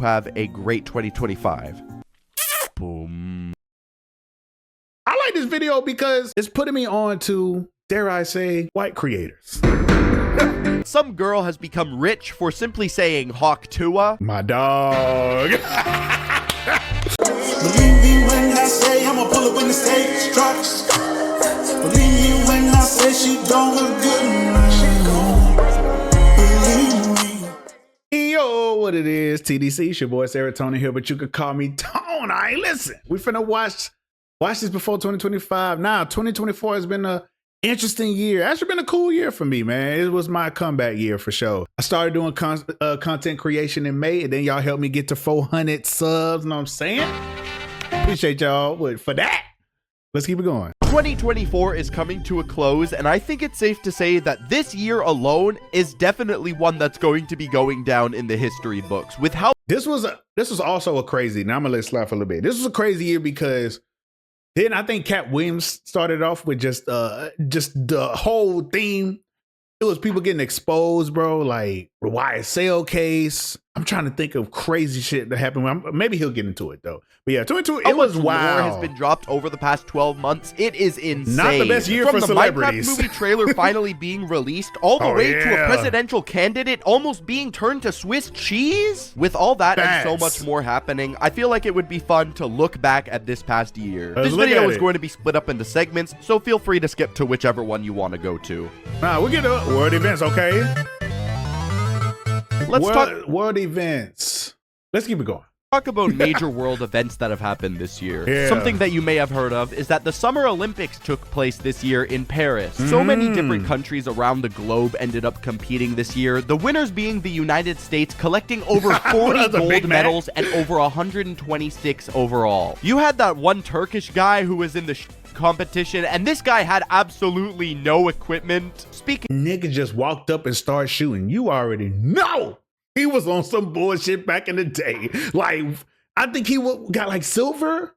have a great 2025. Boom. I like this video because it's putting me on to, dare I say, white creators. Some girl has become rich for simply saying Hawk Tua. My dog. Believe me when I say I'ma pull up when the stage drops. Believe me when I say she don't look good. Believe me. Yo, what it is, TDC, it's your boy Srotonn here, but you could call me Tone. I ain't listen. We finna watch this before 2025. Now, 2024 has been a interesting year. Actually been a cool year for me, man. It was my comeback year for sure. I started doing content creation in May, and then y'all helped me get to 400 subs, know what I'm saying? Appreciate y'all for that. Let's keep it going. 2024 is coming to a close, and I think it's safe to say that this year alone is definitely one that's going to be going down in the history books. With how this was also a crazy, now I'm gonna let it slide for a little bit. This was a crazy year because then I think Cat Williams started off with just the whole theme. It was people getting exposed, bro, like the YSL case. I'm trying to think of crazy shit that happened. Maybe he'll get into it though. But yeah, 22, it was wild. Has been dropped over the past 12 months. It is insane. Not the best year for celebrities. From the Minecraft movie trailer finally being released, all the way to a presidential candidate almost being turned to Swiss cheese. With all that and so much more happening, I feel like it would be fun to look back at this past year. This video is going to be split up into segments, so feel free to skip to whichever one you want to go to. Nah, we'll get to world events, okay? Let's talk world events. Let's keep it going. Talk about major world events that have happened this year. Something that you may have heard of is that the Summer Olympics took place this year in Paris. So many different countries around the globe ended up competing this year, the winners being the United States, collecting over 40 gold medals and over 126 overall. You had that one Turkish guy who was in the competition, and this guy had absolutely no equipment. Nigga just walked up and started shooting. You already know he was on some bullshit back in the day. Like, I think he got like silver.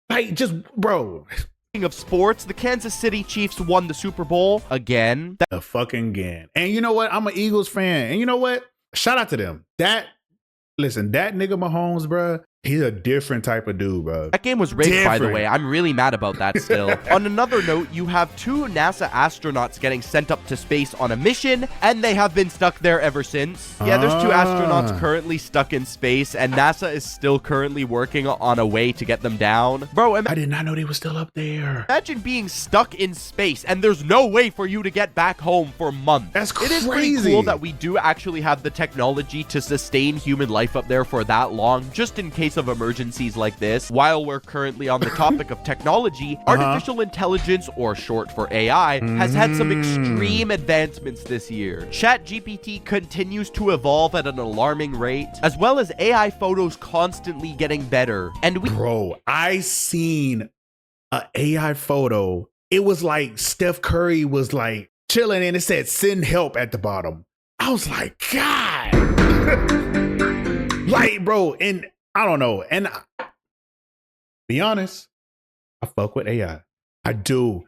Like, just, bro. Speaking of sports, the Kansas City Chiefs won the Super Bowl again. The fucking again. And you know what? I'm an Eagles fan. And you know what? Shout out to them. Listen, that nigga Mahomes, bro, he's a different type of dude, bro. That game was rigged, by the way. I'm really mad about that still. On another note, you have 2 NASA astronauts getting sent up to space on a mission, and they have been stuck there ever since. Yeah, there's 2 astronauts currently stuck in space, and NASA is still currently working on a way to get them down. Bro, I did not know they were still up there. Imagine being stuck in space, and there's no way for you to get back home for months. That's crazy. It is pretty cool that we do actually have the technology to sustain human life up there for that long, just in case of emergencies like this. While we're currently on the topic of technology, artificial intelligence, or short for AI, has had some extreme advancements this year. ChatGPT continues to evolve at an alarming rate, as well as AI photos constantly getting better. And Bro, I seen an AI photo. It was like Steph Curry was like chilling and it said send help at the bottom. I was like, God. Like, bro, and I don't know. And be honest, I fuck with AI. I do.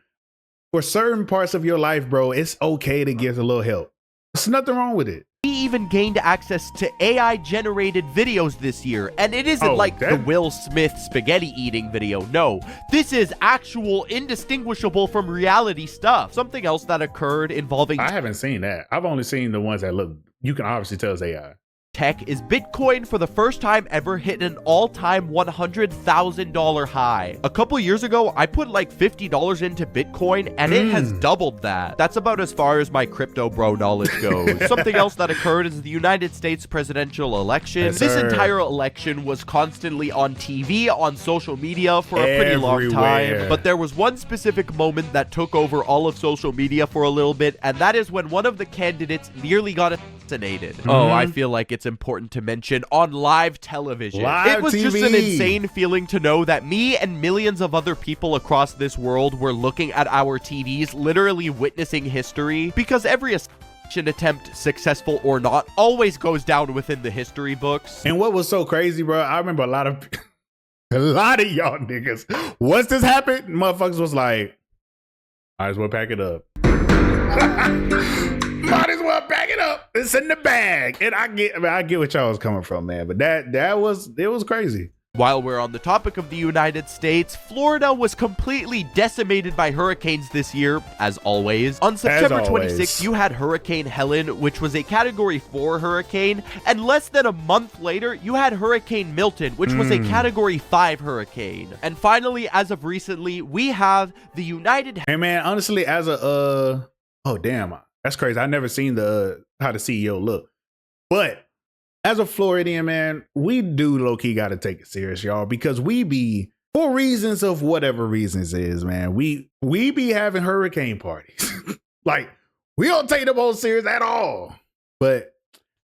For certain parts of your life, bro, it's okay to get a little help. There's nothing wrong with it. We even gained access to AI-generated videos this year, and it isn't like the Will Smith spaghetti eating video. No, this is actual, indistinguishable from reality stuff. Something else that occurred involving... I haven't seen that. I've only seen the ones that look... You can obviously tell it's AI. Tech is Bitcoin for the first time ever hit an all-time $100,000 high. A couple years ago, I put like $50 into Bitcoin and it has doubled that. That's about as far as my crypto bro knowledge goes. Something else that occurred is the United States presidential election. This entire election was constantly on TV, on social media for a pretty long time. But there was one specific moment that took over all of social media for a little bit, and that is when one of the candidates nearly got assassinated. Oh, I feel like it's important to mention on live television. It was just an insane feeling to know that me and millions of other people across this world were looking at our TVs, literally witnessing history, because every assassination attempt, successful or not, always goes down within the history books. And what was so crazy, bro, I remember a lot of y'all niggas, once this happened, motherfuckers was like, might as well pack it up. Might as well back it up. It's in the bag. And I get where y'all was coming from, man. But it was crazy. While we're on the topic of the United States, Florida was completely decimated by hurricanes this year, as always. On September 26th, you had Hurricane Helen, which was a Category 4 hurricane, and less than a month later, you had Hurricane Milton, which was a Category 5 hurricane. And finally, as of recently, we have the United... Hey, man, honestly, as a... oh, damn. That's crazy. I never seen how the CEO look. But... as a Floridian, man, we do low-key got to take it serious, y'all, because we be, for reasons of whatever reasons is, man, we be having hurricane parties. Like, we don't take them all serious at all. But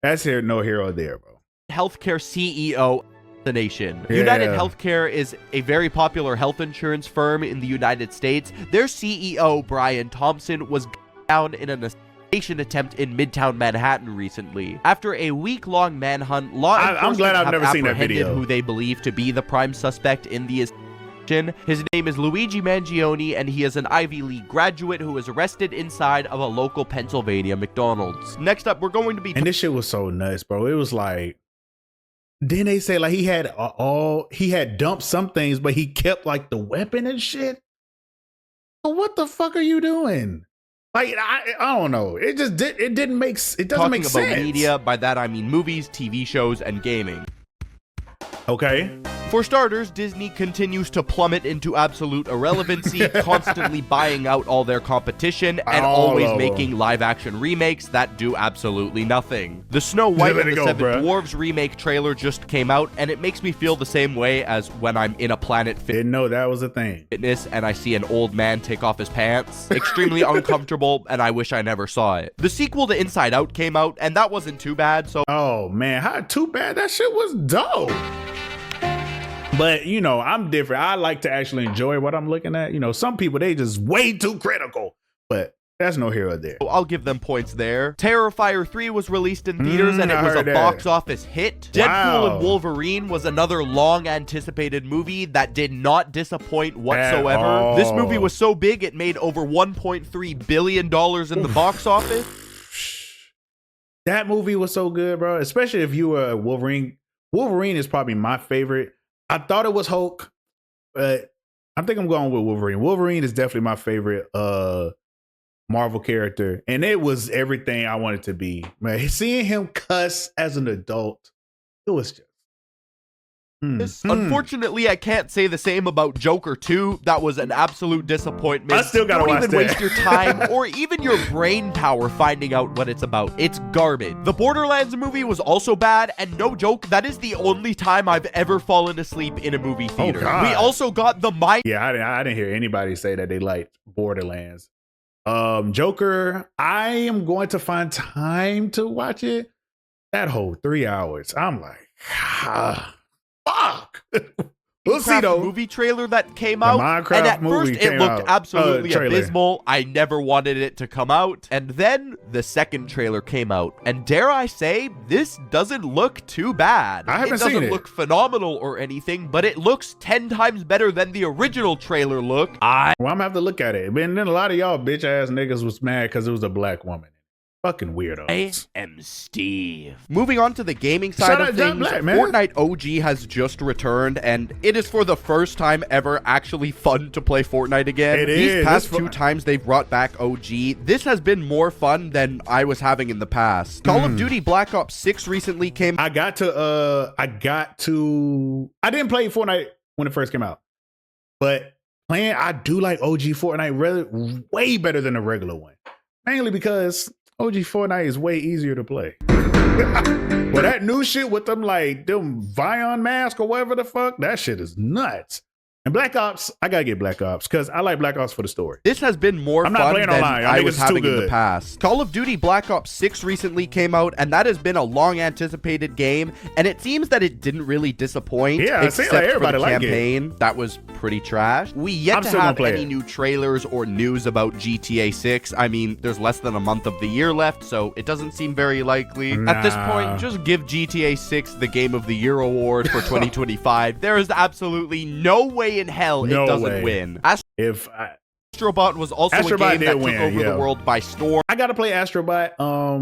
that's no hero there, bro. Healthcare CEO the nation. Yeah. United Healthcare is a very popular health insurance firm in the United States. Their CEO, Brian Thompson, was down in an attempt in Midtown Manhattan recently. After a week-long manhunt, law enforcement I'm glad I've never seen that apprehended video. who they believe to be the prime suspect in the assassination. His name is Luigi Mangione, and he is an Ivy League graduate who was arrested inside of a local Pennsylvania McDonald's. Next up, we're going to be... and this shit was so nuts, bro. It was like... then they say like he had dumped some things, but he kept like the weapon and shit. So what the fuck are you doing? Like, I don't know. It doesn't make sense. Talking about media, by that I mean movies, TV shows, and gaming. Okay. For starters, Disney continues to plummet into absolute irrelevancy, constantly buying out all their competition and always making live-action remakes that do absolutely nothing. The Snow White and the Seven Dwarfs remake trailer just came out, and it makes me feel the same way as when I'm in a Planet didn't know that was a thing. Fitness and I see an old man take off his pants. Extremely uncomfortable, and I wish I never saw it. The sequel to Inside Out came out, and that wasn't too bad, so... oh, man. How too bad? That shit was dope. But, you know, I'm different. I like to actually enjoy what I'm looking at. You know, some people, they just way too critical. But that's no hero there. I'll give them points there. Terrifier 3 was released in theaters, and it was a box office hit. Deadpool and Wolverine was another long-anticipated movie that did not disappoint whatsoever. This movie was so big, it made over $1.3 billion in the box office. That movie was so good, bro. Especially if you were a Wolverine. Wolverine is probably my favorite. I thought it was Hulk, but I think I'm going with Wolverine. Wolverine is definitely my favorite Marvel character, and it was everything I wanted to be. Man, seeing him cuss as an adult, it was just... Unfortunately, I can't say the same about Joker 2. That was an absolute disappointment. I still gotta watch that. Don't even waste your time or even your brain power finding out what it's about. It's garbage. The Borderlands movie was also bad, and no joke, that is the only time I've ever fallen asleep in a movie theater. We also got the mind... yeah, I didn't hear anybody say that they liked Borderlands. Joker, I am going to find time to watch it. That whole 3 hours, I'm like... fuck. We'll see though. Movie trailer that came out, and at first it looked absolutely abysmal. I never wanted it to come out, and then the second trailer came out, and dare I say, this doesn't look too bad. I haven't seen it. It doesn't look phenomenal or anything, but it looks 10 times better than the original trailer looked. Well, I'm gonna have to look at it. And then a lot of y'all bitch ass niggas was mad because it was a black woman. Fucking weirdos. I am Steve. Moving on to the gaming side of things, Fortnite OG has just returned, and it is for the first time ever actually fun to play Fortnite again. These past 2 times they've brought back OG, this has been more fun than I was having in the past. Call of Duty Black Ops 6 recently came... I didn't play Fortnite when it first came out, but I do like OG Fortnite way better than the regular one. Mainly because OG Fortnite is way easier to play. But that new shit with them Vion mask or whatever the fuck, that shit is nuts. And Black Ops, I gotta get Black Ops because I like Black Ops for the story. This has been more fun than I was having in the past. Call of Duty Black Ops 6 recently came out, and that has been a long-anticipated game, and it seems that it didn't really disappoint. Yeah, except like everybody for the liked campaign. That was pretty trash. We yet to have any new trailers or news about GTA 6. I mean, there's less than a month of the year left, so it doesn't seem very likely. At this point, just give GTA 6 the Game of the Year award for 2025. There is absolutely no way in hell it doesn't win. Astrobot was also a Astrobot game did that took win, over yeah. the world by storm. I gotta play Astrobot.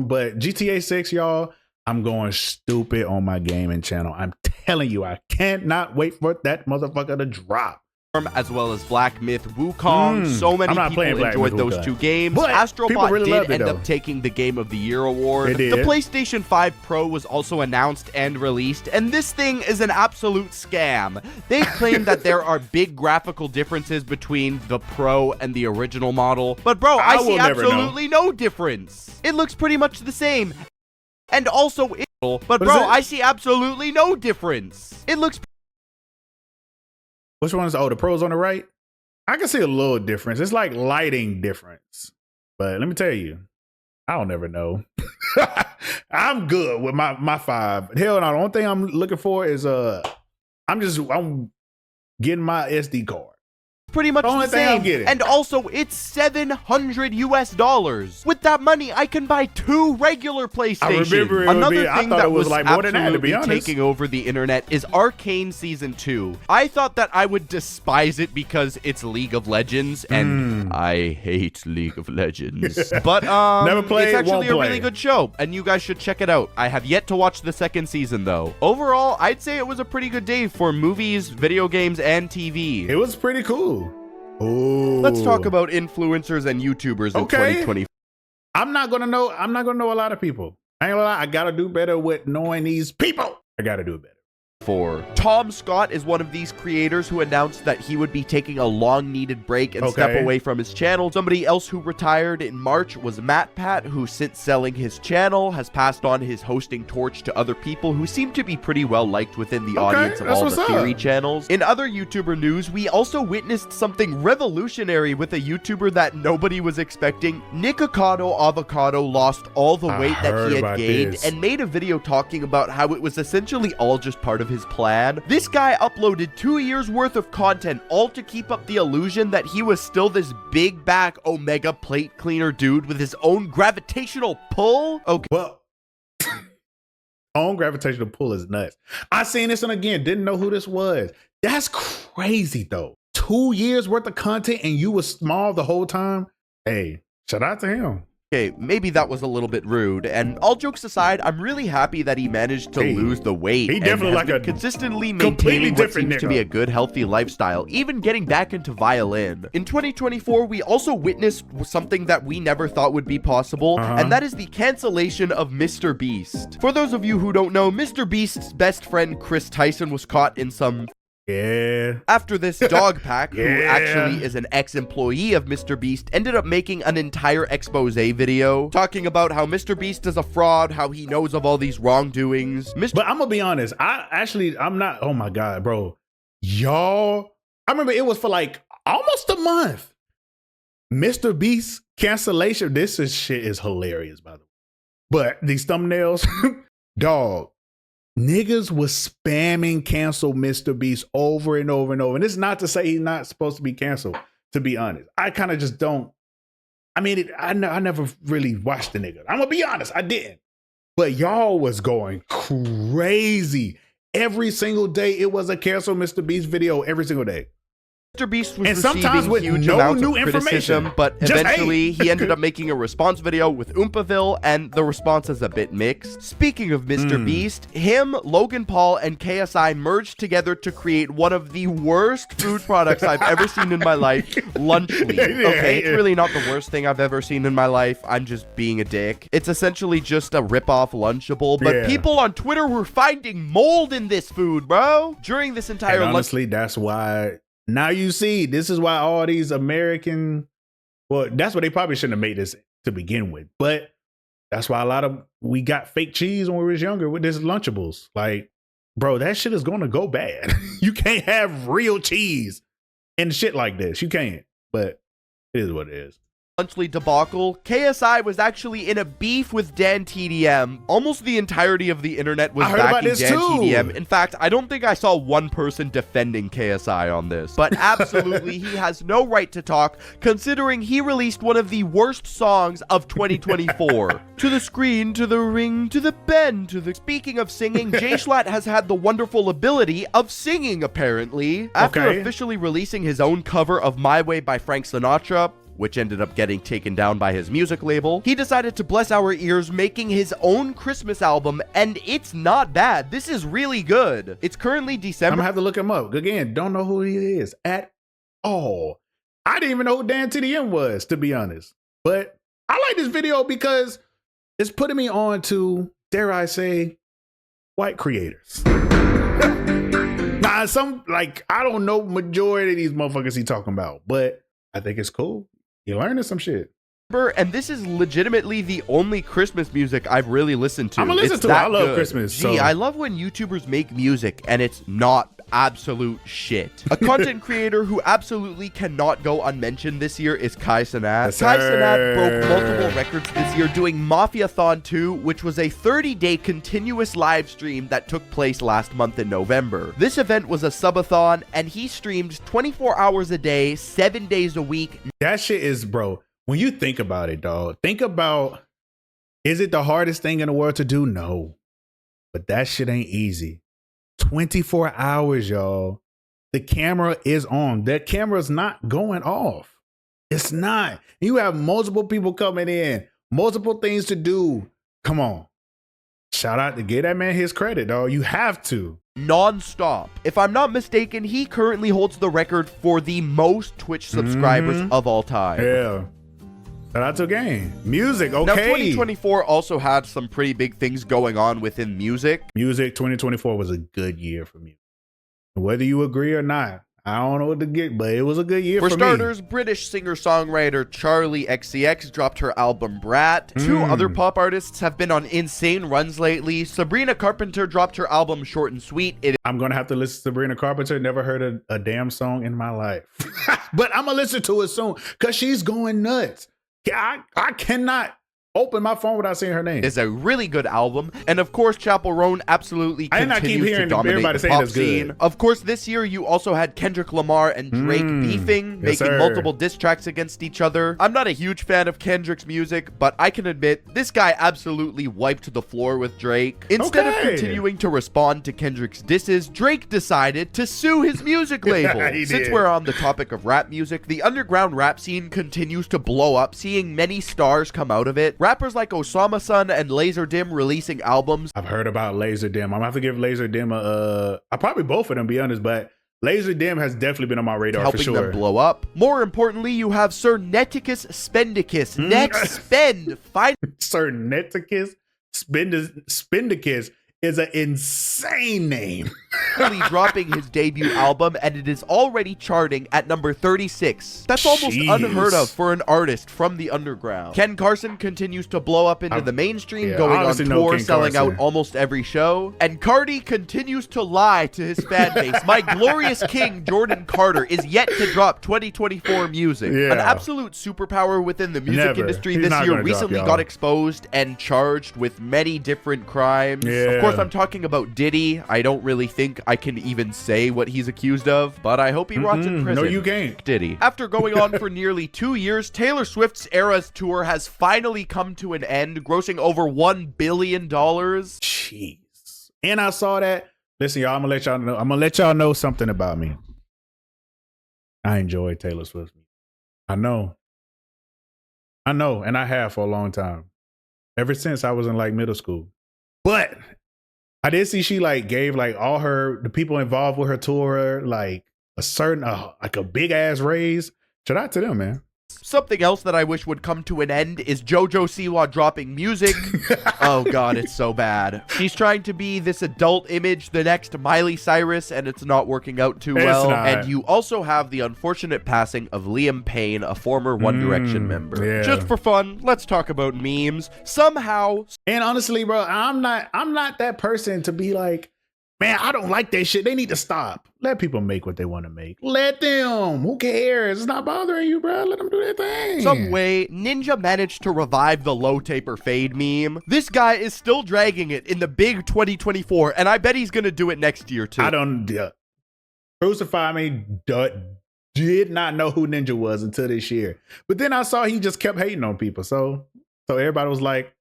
But GTA 6, y'all, I'm going stupid on my gaming channel. I'm telling you, I cannot wait for that motherfucker to drop. As well as Black Myth Wukong. So many people enjoyed those two games. But Astrobot really did end though. up taking the Game of the Year award. It did. The PlayStation 5 Pro was also announced and released, and this thing is an absolute scam. They claim that there are big graphical differences between the Pro and the original model, but bro, I see absolutely no difference. It looks pretty much the same. And also, but bro, I see absolutely no difference. It looks. Which one is, oh, the Pro's on the right? I can see a little difference. It's like lighting difference. But let me tell you, I don't ever know. I'm good with my 5. Hell no, the only thing I'm looking for is I'm getting my SD card. Pretty much the same. And also, it's $700 US. With that money, I can buy 2 regular PlayStations. Another thing that was like more than that, to be honest, taking over the internet is Arcane Season 2. I thought that I would despise it because it's League of Legends, and I hate League of Legends. But never played, it's actually a really good show, and you guys should check it out. I have yet to watch the 2nd season, though. Overall, I'd say it was a pretty good day for movies, video games, and TV. It was pretty cool. Ooh. Let's talk about influencers and YouTubers in 2020. I'm not gonna know a lot of people. I ain't gonna lie, I gotta do better with knowing these people. I gotta do it better. Tom Scott is one of these creators who announced that he would be taking a long-needed break and step away from his channel. Somebody else who retired in March was MatPat, who since selling his channel has passed on his hosting torch to other people who seem to be pretty well liked within the audience of all the theory channels. In other YouTuber news, we also witnessed something revolutionary with a YouTuber that nobody was expecting. Nikocado Avocado lost all the weight that he had gained and made a video talking about how it was essentially all just part of his plan. This guy uploaded 2 years worth of content, all to keep up the illusion that he was still this big back Omega plate cleaner dude with his own gravitational pull. Okay. Well, own gravitational pull is nuts. I seen this one again, didn't know who this was. That's crazy though. 2 years worth of content and you was small the whole time. Hey, shout out to him. Okay, maybe that was a little bit rude, and all jokes aside, I'm really happy that he managed to lose the weight. He definitely and consistently maintaining what seems to be a good, healthy lifestyle, even getting back into violin. In 2024, we also witnessed something that we never thought would be possible, and that is the cancellation of Mr. Beast. For those of you who don't know, Mr. Beast's best friend Chris Tyson was caught in some after this dog pack, who actually is an ex-employee of Mr. Beast, ended up making an entire expose video talking about how Mr. Beast is a fraud, how he knows of all these wrongdoings. But I'm gonna be honest, I'm not, oh my God, bro. Y'all, I remember it was for like almost a month. Mr. Beast cancellation, shit is hilarious, by the way. But these thumbnails, dog. Niggas was spamming cancel Mr. Beast over and over and over. And it's not to say he's not supposed to be canceled, to be honest. I kind of just don't. I mean, I never really watched the nigga. I'm going to be honest, I didn't. But y'all was going crazy. Every single day, it was a cancel Mr. Beast video every single day. Mr. Beast was receiving huge amounts of criticism, but eventually he ended up making a response video with Oompaville, and the response is a bit mixed. Speaking of Mr. Beast, him, Logan Paul, and KSI merged together to create one of the worst food products I've ever seen in my life, Lunchly. Okay, it's really not the worst thing I've ever seen in my life. I'm just being a dick. It's essentially just a rip-off Lunchable, but people on Twitter were finding mold in this food, bro. During this entire honestly, that's why. Now you see, this is why all these American, well, that's why they probably shouldn't have made this to begin with. But that's why we got fake cheese when we was younger with this Lunchables. Like, bro, that shit is going to go bad. You can't have real cheese and shit like this. You can't. But it is what it is. monthly debacle, KSI was actually in a beef with Dan TDM. Almost the entirety of the internet was backing Dan TDM. In fact, I don't think I saw one person defending KSI on this. But absolutely, he has no right to talk, considering he released one of the worst songs of 2024. To the screen, to the ring, to the bend, to the... Speaking of singing, Jay Schlatt has had the wonderful ability of singing, apparently. After officially releasing his own cover of My Way by Frank Sinatra, which ended up getting taken down by his music label, he decided to bless our ears making his own Christmas album, and it's not bad. This is really good. It's currently December. I'm gonna have to look him up. Again, don't know who he is at all. I didn't even know who Dan TDM was, to be honest. But I like this video because it's putting me on to, dare I say, white creators. Nah, I don't know majority of these motherfuckers he talking about, but I think it's cool. You're learning some shit. And this is legitimately the only Christmas music I've really listened to. I'm gonna listen to it. I love Christmas. Gee, I love when YouTubers make music and it's not absolute shit. A content creator who absolutely cannot go unmentioned this year is Kai Cenat. Yes, Kai Cenat broke multiple records this year doing Mafia-thon 2, which was a 30-day continuous live stream that took place last month in November. This event was a subathon, and he streamed 24 hours a day, 7 days a week. That shit is, bro, when you think about it, dog, think about, is it the hardest thing in the world to do? No. But that shit ain't easy. 24 hours, y'all. The camera is on. That camera's not going off. It's not. You have multiple people coming in, multiple things to do. Come on. Shout out to give that man his credit, dog. You have to. Non-stop. If I'm not mistaken, he currently holds the record for the most Twitch subscribers of all time. Yeah. Shout out to Game. Music, okay. Now, 2024 also had some pretty big things going on within music. Music, 2024 was a good year for me. Whether you agree or not, I don't know what to get, but it was a good year for me. For starters, British singer-songwriter Charlie XCX dropped her album Brat. Two other pop artists have been on insane runs lately. Sabrina Carpenter dropped her album Short and Sweet. I'm going to have to listen to Sabrina Carpenter. Never heard a damn song in my life. But I'm going to listen to it soon because she's going nuts. I cannot open my phone without seeing her name. It's a really good album. And of course, Chapel Roan absolutely continues to dominate the pop scene. Of course, this year you also had Kendrick Lamar and Drake beefing, making multiple diss tracks against each other. I'm not a huge fan of Kendrick's music, but I can admit this guy absolutely wiped the floor with Drake. Instead of continuing to respond to Kendrick's disses, Drake decided to sue his music label. Since we're on the topic of rap music, the underground rap scene continues to blow up, seeing many stars come out of it. Rappers like Osama Sun and Laser Dim releasing albums. I've heard about Laser Dim. I'm gonna have to give Laser Dim I probably both of them, be honest, but Laser Dim has definitely been on my radar for sure. Helping them blow up. More importantly, you have Sir Neticus Spendicus. Next spend. Sir Neticus Spendicus is an insane name. Dropping his debut album, and it is already charting at number 36. That's almost unheard of for an artist from the underground. Ken Carson continues to blow up into the mainstream, going on tour, selling out almost every show. And Cardi continues to lie to his fan base. My glorious king, Jordan Carter, is yet to drop 2024 music. An absolute superpower within the music industry this year recently got exposed and charged with many different crimes. Of course, I'm talking about Diddy. I don't really think I can even say what he's accused of, but I hope he rots in prison. No, you can't. Diddy. After going on for nearly 2 years, Taylor Swift's Eras tour has finally come to an end, grossing over $1 billion. Jeez. And I saw that. Listen, y'all, I'm gonna let y'all know something about me. I enjoy Taylor Swift. I know, and I have for a long time. Ever since I was in like middle school. But I did see she like gave like all the people involved with her tour like a certain like a big ass raise. Shout out to them, man. Something else that I wish would come to an end is JoJo Siwa dropping music. Oh god, it's so bad. She's trying to be this adult image, the next Miley Cyrus, and it's not working out too well. And you also have the unfortunate passing of Liam Payne, a former One Direction member. Yeah. Just for fun, let's talk about memes. Somehow, and honestly, bro, I'm not that person to be like, Man, I don't like that shit. They need to stop. Let people make what they want to make. Let them. Who cares? It's not bothering you, bro. Let them do their thing. Some way, Ninja managed to revive the low taper fade meme. This guy is still dragging it in the big 2024, and I bet he's gonna do it next year too. I don't crucify me. Did not know who Ninja was until this year. But then I saw he just kept hating on people. So everybody was like,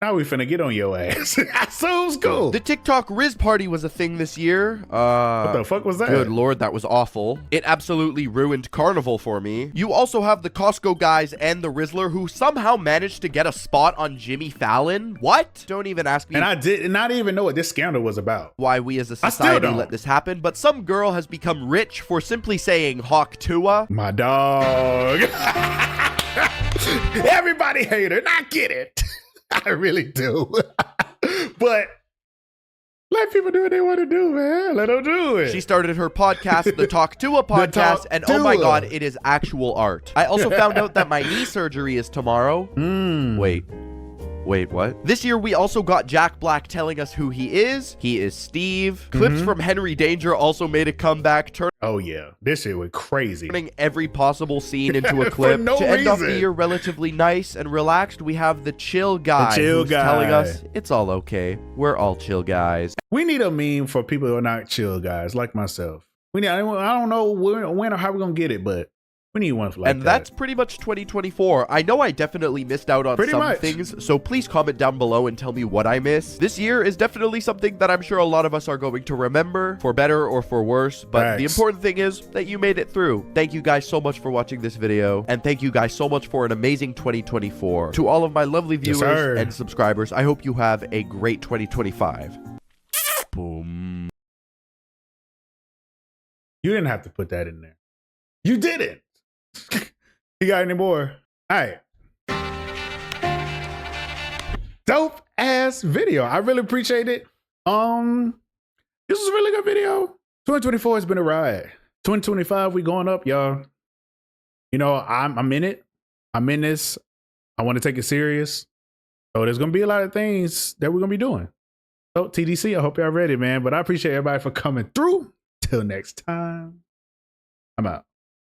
now we finna get on your ass. So it was cool. The TikTok Riz party was a thing this year. What the fuck was that? Good lord, that was awful. It absolutely ruined Carnival for me. You also have the Costco guys and the Rizzler who somehow managed to get a spot on Jimmy Fallon. What? Don't even ask me. And I did not even know what this scandal was about. Why we as a society let this happen, but some girl has become rich for simply saying Hawk Tua. My dog. Everybody hate her, and I get it. I really do. But let people do what they want to do, man. Let them do it. She started her podcast, the Talk Tua podcast, and oh my god, it is actual art. I also found out that my knee surgery is tomorrow. Wait, what? This year, we also got Jack Black telling us who he is. He is Steve. Clips from Henry Danger also made a comeback, oh, yeah. This shit was crazy. Turning every possible scene into a clip. No to end off reason. the year relatively nice and relaxed, we have the chill guy who's guy telling us it's all okay. We're all chill guys. We need a meme for people who are not chill guys, like myself. I don't know when or how we're going to get it, but we need one like that. And that's pretty much 2024. I know I definitely missed out on some things, so please comment down below and tell me what I missed. This year is definitely something that I'm sure a lot of us are going to remember, for better or for worse, but the important thing is that you made it through. Thank you guys so much for watching this video, and thank you guys so much for an amazing 2024. To all of my lovely viewers and subscribers, I hope you have a great 2025. Boom. You didn't have to put that in there. You didn't. You got any more? All right. Dope ass video. I really appreciate it. This was a really good video. 2024 has been a ride. 2025, we going up, y'all. You know, I'm in it. I'm in this. I want to take it serious. So there's gonna be a lot of things that we're gonna be doing. So TDC, I hope y'all ready, man. But I appreciate everybody for coming through. Till next time, I'm out.